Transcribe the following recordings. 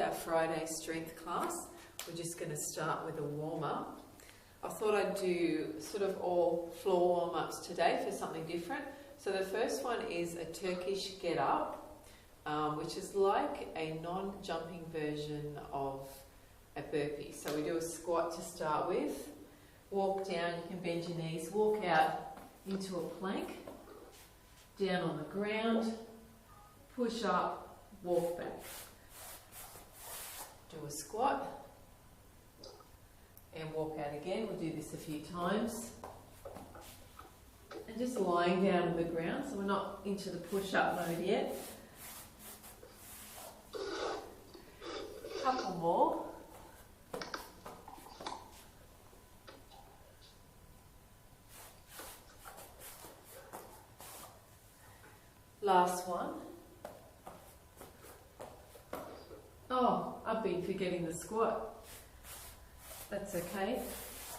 our Friday strength class. We're just going to start with a warm-up. I thought I'd do sort of all floor warm-ups today for something different. So the first one is a Turkish get-up, which is like a non-jumping version of a burpee. So we do a squat to start with, walk down, you can bend your knees, walk out into a plank, down on the ground, push up, walk back. Do a squat and walk out again. We'll do this a few times. And just lying down on the ground, so we're not into the push-up mode yet. Couple more. Last one. Oh, I've been forgetting the squat. That's okay.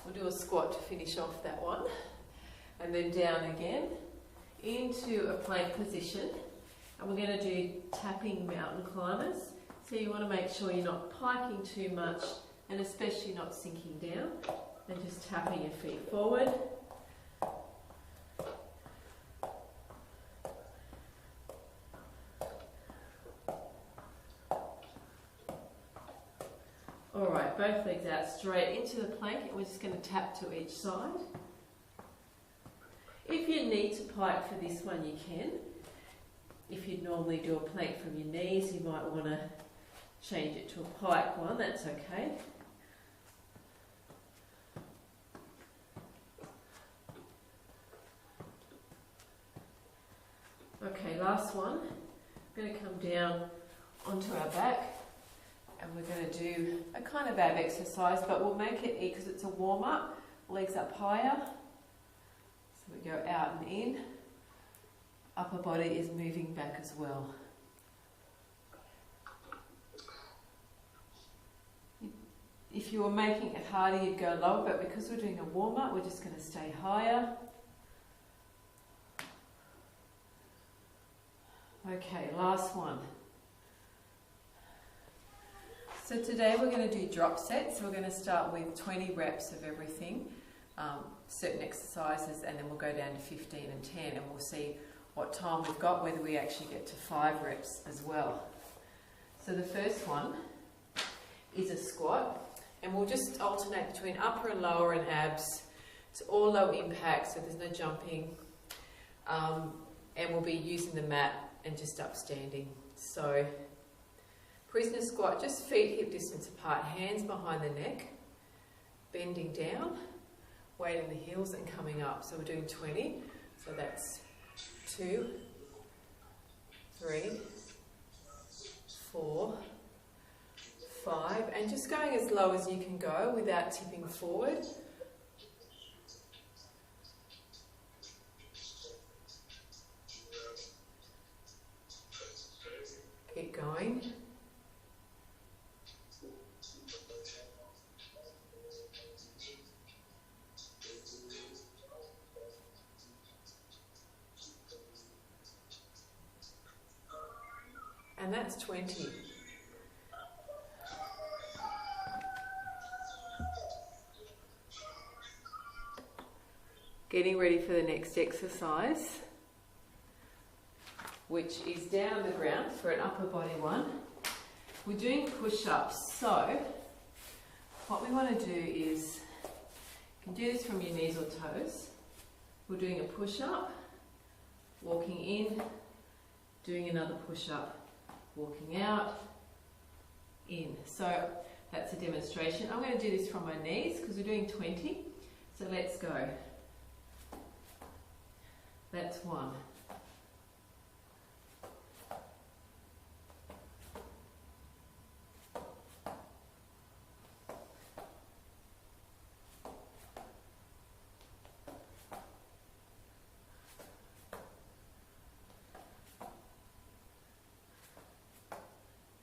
We'll do a squat to finish off that one. And then down again into a plank position. And we're going to do tapping mountain climbers. So you want to make sure you're not piking too much and especially not sinking down. And just tapping your feet forward. Alright, both legs out straight into the plank, and we're just going to tap to each side. If you need to pike for this one, you can. If you'd normally do a plank from your knees, you might want to change it to a pike one, that's okay. Okay, last one. We're going to come down onto our back. And we're going to do a kind of ab exercise, but we'll make it because it's a warm-up. Legs up higher. So we go out and in. Upper body is moving back as well. If you were making it harder, you'd go lower, but because we're doing a warm-up, we're just going to stay higher. Okay, last one. So today we're going to do drop sets. So we're going to start with 20 reps of everything, certain exercises, and then we'll go down to 15 and 10, and we'll see what time we've got, whether we actually get to 5 reps as well. So the first one is a squat, and we'll just alternate between upper and lower and abs. It's all low impact, so there's no jumping, and we'll be using the mat and just upstanding. So prisoner squat, just feet hip distance apart, hands behind the neck, bending down, weight in the heels and coming up. So we're doing 20. So that's 2, 3, 4, 5, and just going as low as you can go without tipping forward. Keep going. And that's 20. Getting ready for the next exercise, which is down on the ground for an upper body one. We're doing push-ups, so what we want to do is, you can do this from your knees or toes. We're doing a push-up, walking in, doing another push-up, walking out, in. So that's a demonstration. I'm going to do this from my knees because we're doing 20. So let's go. That's 1.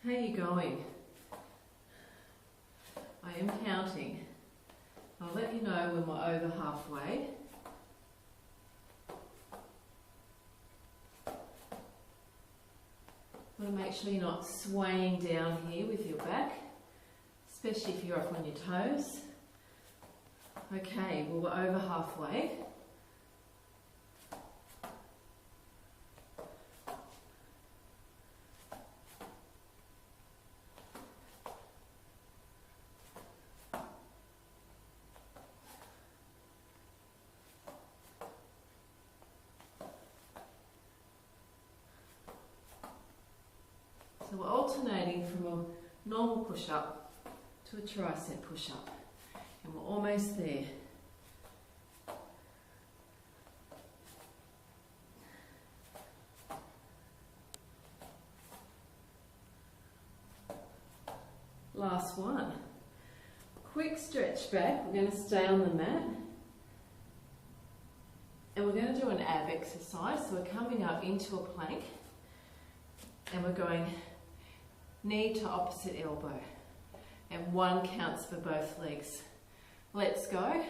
How are you going? I am counting. I'll let you know when we're over halfway. Want to make sure you're not swaying down here with your back, especially if you're up on your toes. Okay, well we're over halfway. So we're alternating from a normal push-up to a tricep push-up, and we're almost there. Last one. Quick stretch back. We're going to stay on the mat, and we're going to do an ab exercise. So we're coming up into a plank, and we're going knee to opposite elbow, and one counts for both legs. Let's go.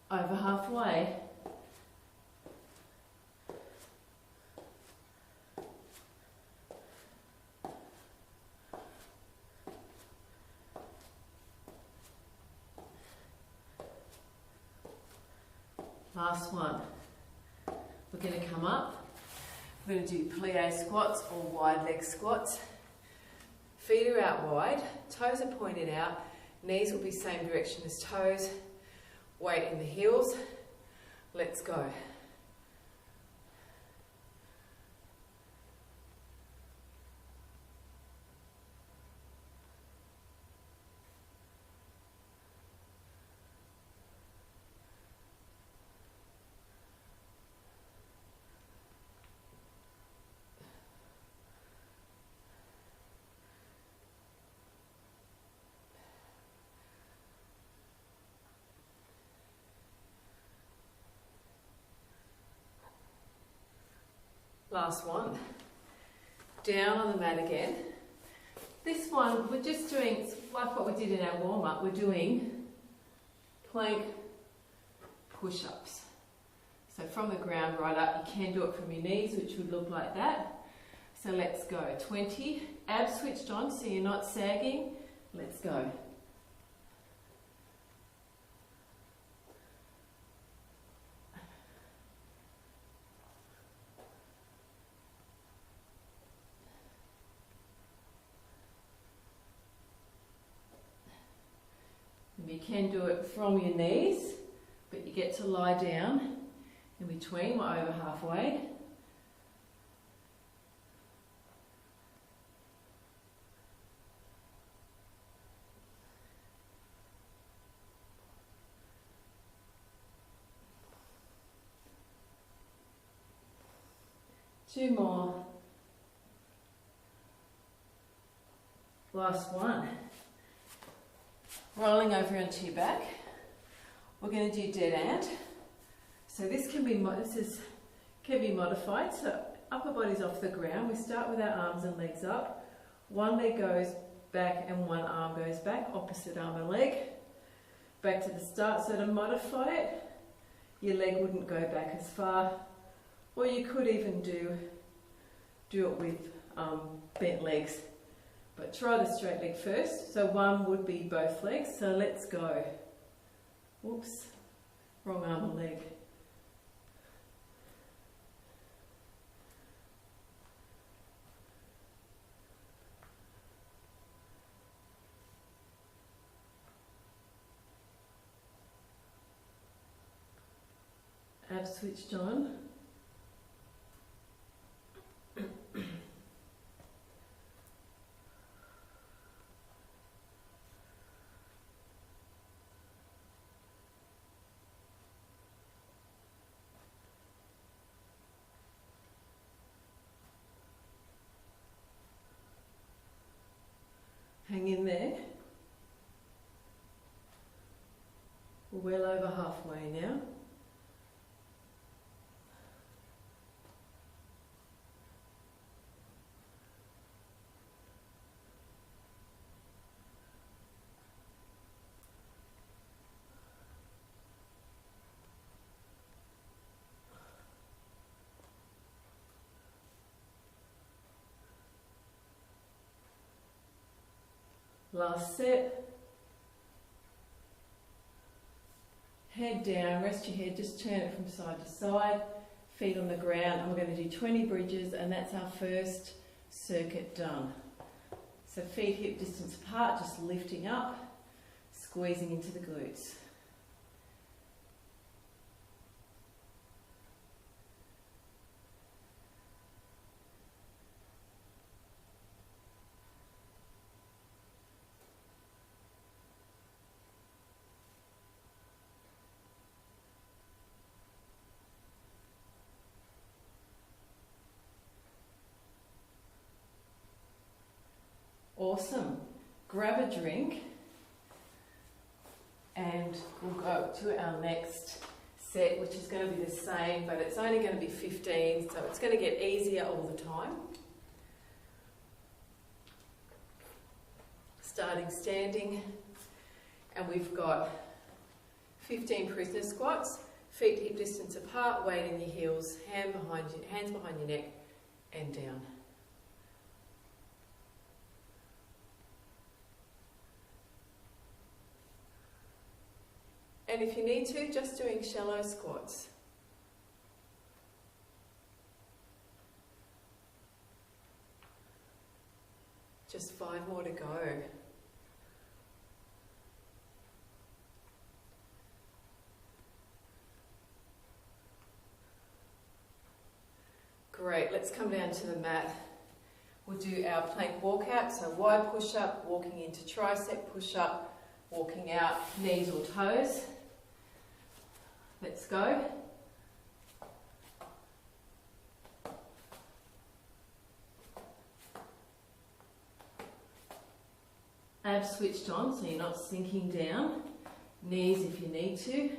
Over halfway. Last one. We're going to come up. We're going to do plie squats or wide leg squats. Feet are out wide, toes are pointed out, knees will be same direction as toes. Weight in the heels. Let's go. Last one. Down on the mat again. This one, we're just doing, it's like what we did in our warm-up, we're doing plank push-ups. So from the ground right up, you can do it from your knees, which would look like that. So let's go. 20, abs switched on so you're not sagging. Let's go. You can do it from your knees, but you get to lie down in between. We're over halfway. Two more. Last one. Rolling over onto your back. We're going to do dead ant. So this can be modified. So upper body's off the ground. We start with our arms and legs up. One leg goes back and one arm goes back. Opposite arm and leg. Back to the start. So to modify it, your leg wouldn't go back as far. Or you could even do it with bent legs. But try the straight leg first. So one would be both legs. So let's go. Whoops. Wrong arm and leg. Abs switched on. Hang in there. We're well over halfway now. Last set. Head down, rest your head, just turn it from side to side, feet on the ground, and we're going to do 20 bridges, and that's our first circuit done. So feet hip distance apart, just lifting up, squeezing into the glutes. Awesome. Grab a drink and we'll go to our next set, which is going to be the same, but it's only going to be 15, so it's going to get easier all the time. Starting standing, and we've got 15 prisoner squats, feet hip distance apart, weight in your heels, hands behind your neck, and down. And if you need to, just doing shallow squats. Just 5 more to go. Great, let's come down to the mat. We'll do our plank walkout, so wide push-up, walking into tricep push-up, walking out, knees or toes. Let's go. Abs switched on, so you're not sinking down. Knees if you need to.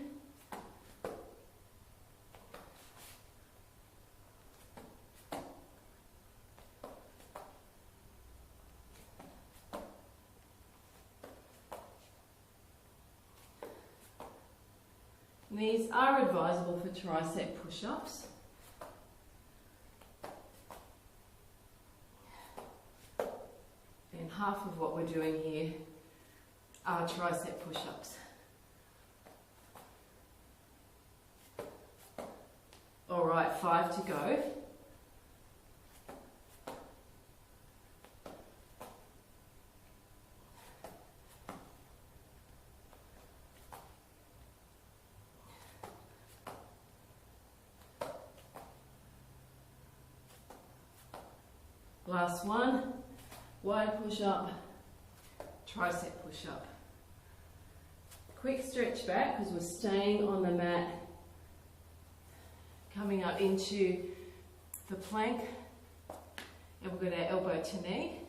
These are advisable for tricep push-ups. And half of what we're doing here are tricep push-ups. All right, 5 to go. Last one, wide push-up, tricep push-up. Quick stretch back because we're staying on the mat, coming up into the plank, and we've got our elbow to knee.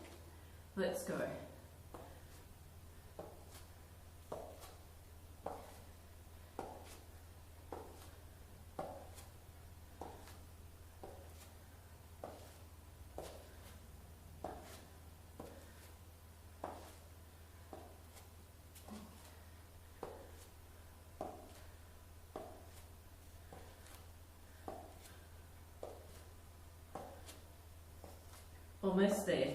Let's go. Almost there.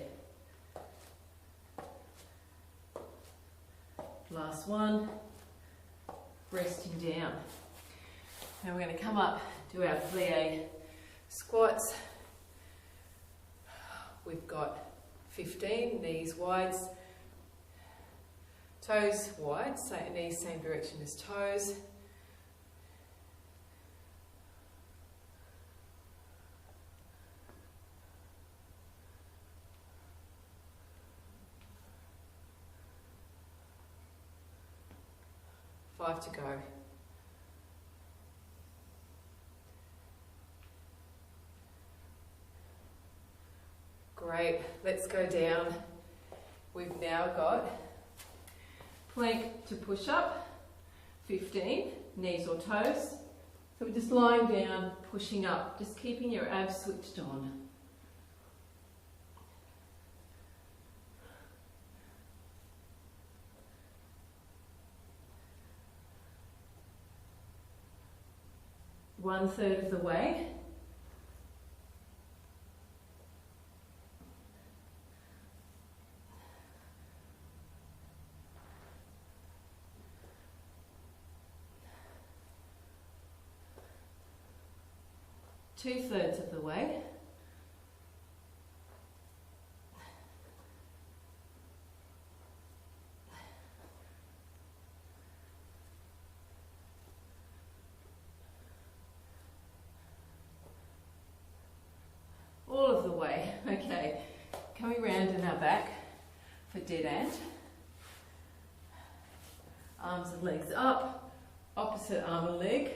Last one, resting down. Now we're going to come up, do our plie squats. We've got 15, knees wide, toes wide, so knees same direction as toes. Five to go. Great, let's go down. We've now got plank to push up, 15. knees or toes. So we're just lying down, pushing up, just keeping your abs switched on. One-third of the way. Two-thirds of the way. All of the way. Okay, coming round in our back for dead ant. Arms and legs up, opposite arm and leg,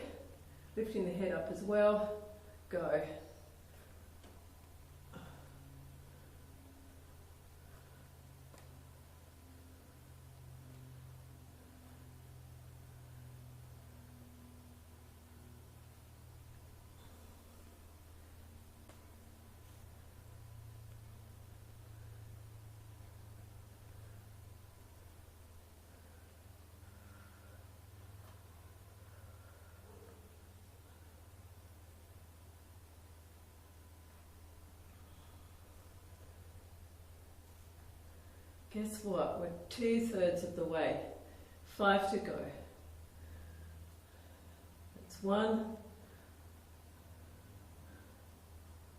lifting the head up as well. Go. Guess what? We're two-thirds of the way. 5 to go. That's 1.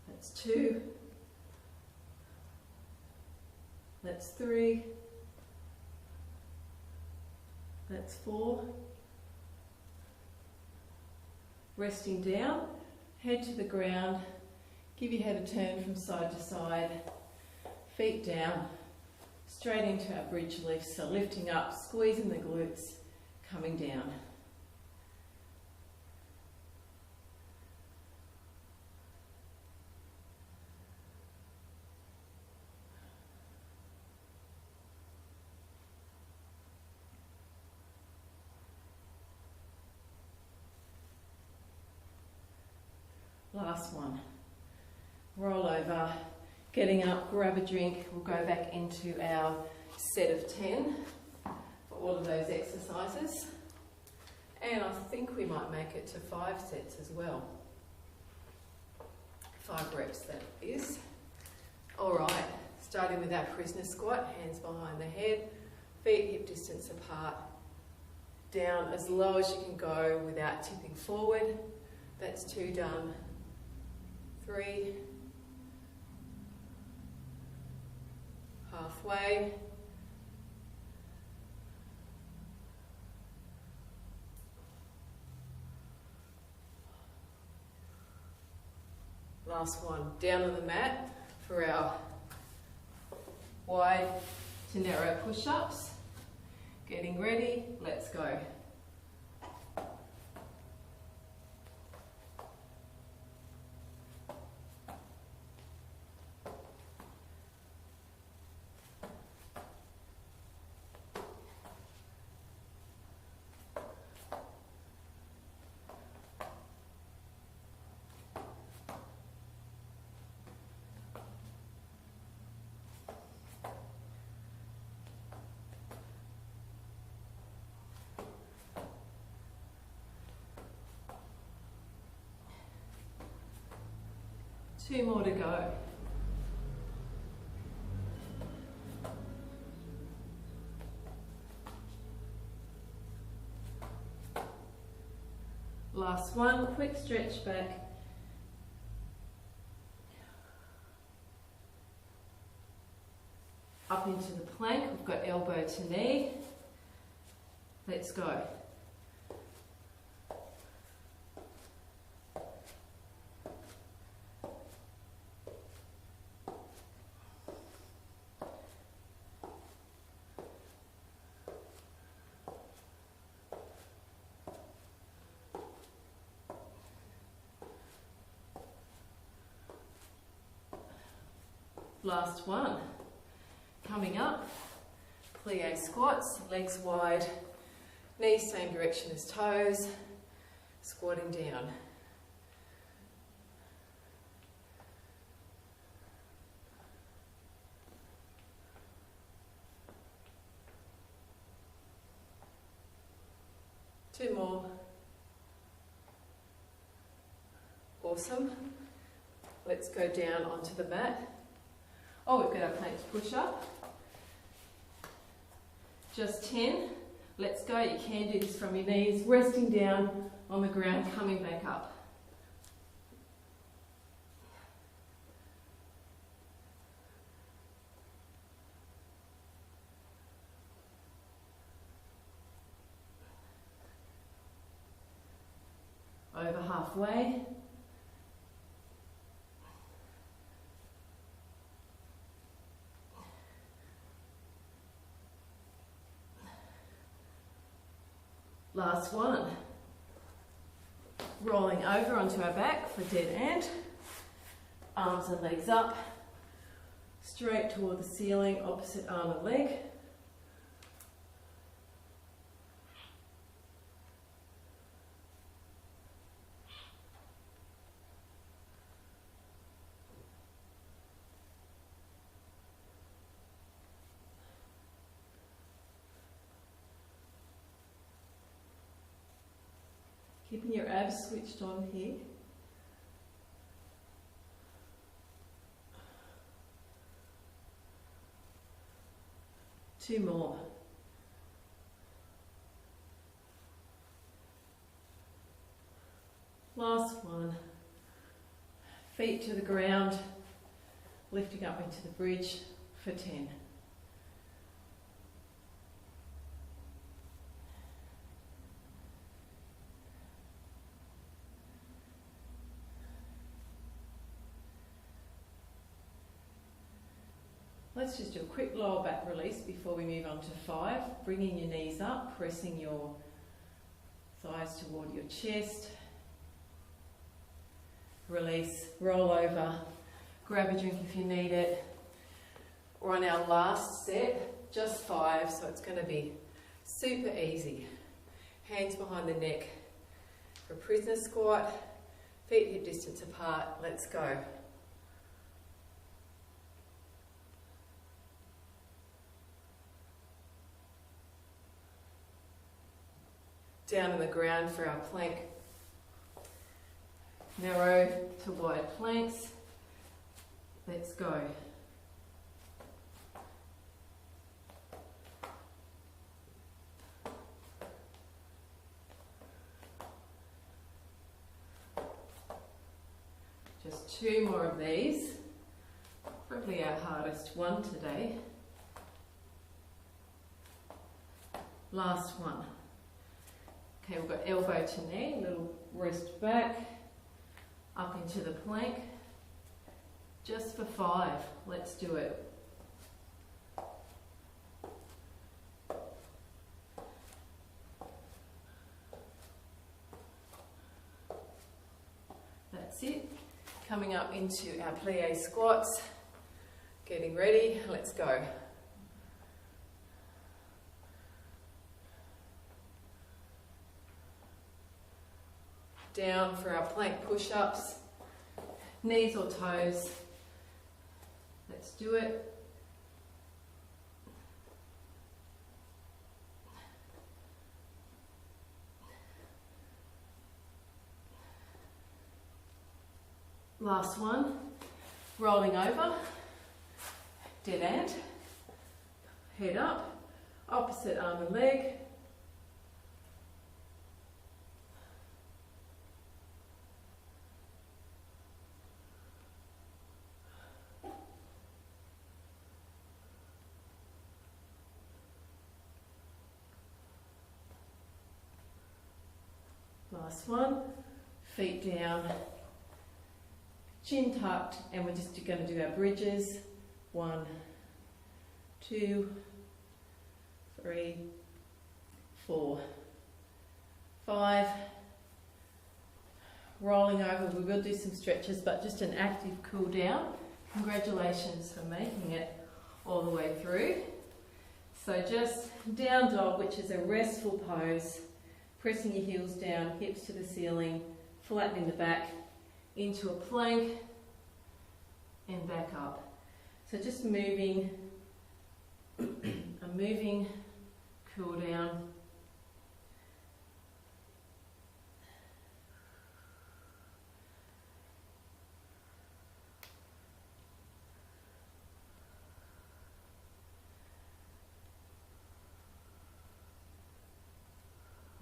That's 2. That's 3. That's 4. Resting down, head to the ground. Give your head a turn from side to side. Feet down. Straight into our bridge lift, so lifting up, squeezing the glutes, coming down. Last one. Roll over. Getting up, grab a drink, we'll go back into our set of 10 for all of those exercises. And I think we might make it to 5 sets as well. 5 reps, that is. Alright, starting with our prisoner squat, hands behind the head, feet hip distance apart, down as low as you can go without tipping forward. That's 2 done. 3. Halfway. Last one, down on the mat for our wide to narrow push-ups. Getting ready, let's go. Two more to go. Last one, quick stretch back. Up into the plank, we've got elbow to knee. Let's go. Last one. Coming up, plie squats, legs wide, knees same direction as toes, squatting down. Two more. Awesome. Let's go down onto the mat. Oh, we've got our plank push up. Just 10. Let's go. You can do this from your knees, resting down on the ground, coming back up. Over halfway. Last one. Rolling over onto our back for dead end. Arms and legs up. Straight toward the ceiling, opposite arm and leg. Keeping your abs switched on here. Two more. Last one. Feet to the ground, lifting up into the bridge for 10. Let's just do a quick lower back release before we move on to 5. Bringing your knees up, pressing your thighs toward your chest. Release, roll over, grab a drink if you need it. We're on our last set, just 5, so it's going to be super easy. Hands behind the neck for a prisoner squat, feet hip distance apart. Let's go. Down on the ground for our plank. Narrow to wide planks. Let's go. Just 2 more of these. Probably our hardest one today. Last one. Okay, we've got elbow to knee, little wrist back, up into the plank. Just for 5, let's do it. That's it. Coming up into our plie squats. Getting ready, let's go. Down for our plank push-ups, knees or toes. Let's do it. Last one, rolling over, dead end, head up, opposite arm and leg. Last one, feet down, chin tucked, and we're just going to do our bridges. 1, 2, 3, 4, 5. Rolling over, we will do some stretches, but just an active cool down. Congratulations for making it all the way through. So just down dog, which is a restful pose. pressing your heels down, hips to the ceiling, flattening the back into a plank and back up. So just moving, a moving cool down.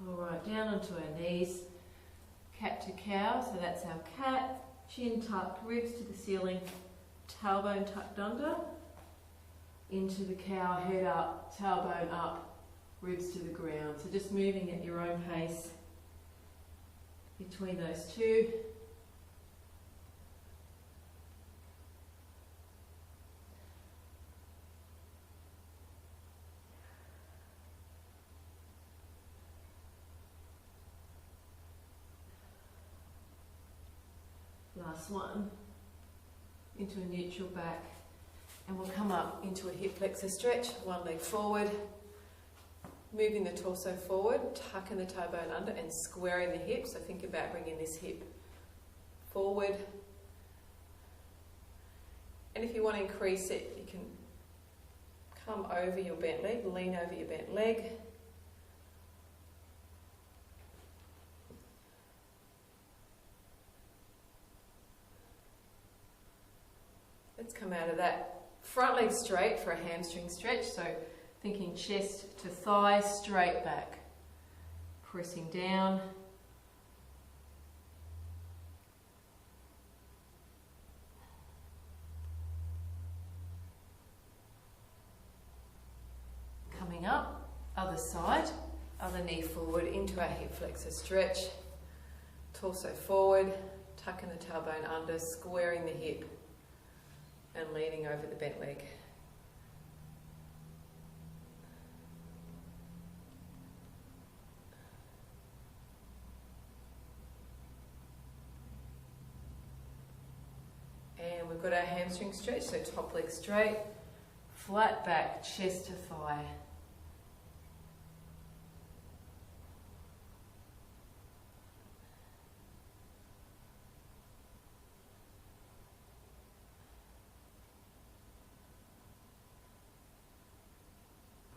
Alright, down onto our knees, cat to cow, so that's our cat, chin tucked, ribs to the ceiling, tailbone tucked under, into the cow, head up, tailbone up, ribs to the ground. So just moving at your own pace between those two. Last one, into a neutral back, and we'll come up into a hip flexor stretch, one leg forward, moving the torso forward, tucking the tailbone under and squaring the hips. So think about bringing this hip forward, and if you want to increase it, you can come over your bent leg, lean over your bent leg. Let's come out of that front leg straight for a hamstring stretch. So thinking chest to thigh, straight back. Pressing down. Coming up, other side, other knee forward into our hip flexor stretch. Torso forward, tucking the tailbone under, squaring the hip, and leaning over the bent leg. And we've got our hamstring stretch, so top leg straight, flat back, chest to thigh.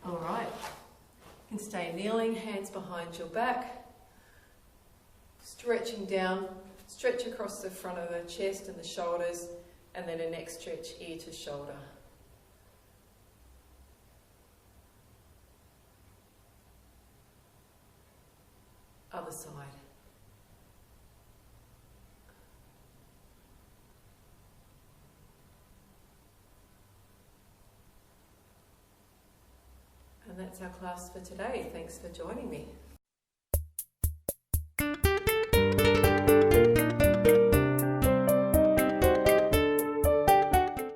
Alright, you can stay kneeling, hands behind your back, stretching down, stretch across the front of the chest and the shoulders, and then a neck stretch ear to shoulder. Other side. And that's our class for today. Thanks for joining me.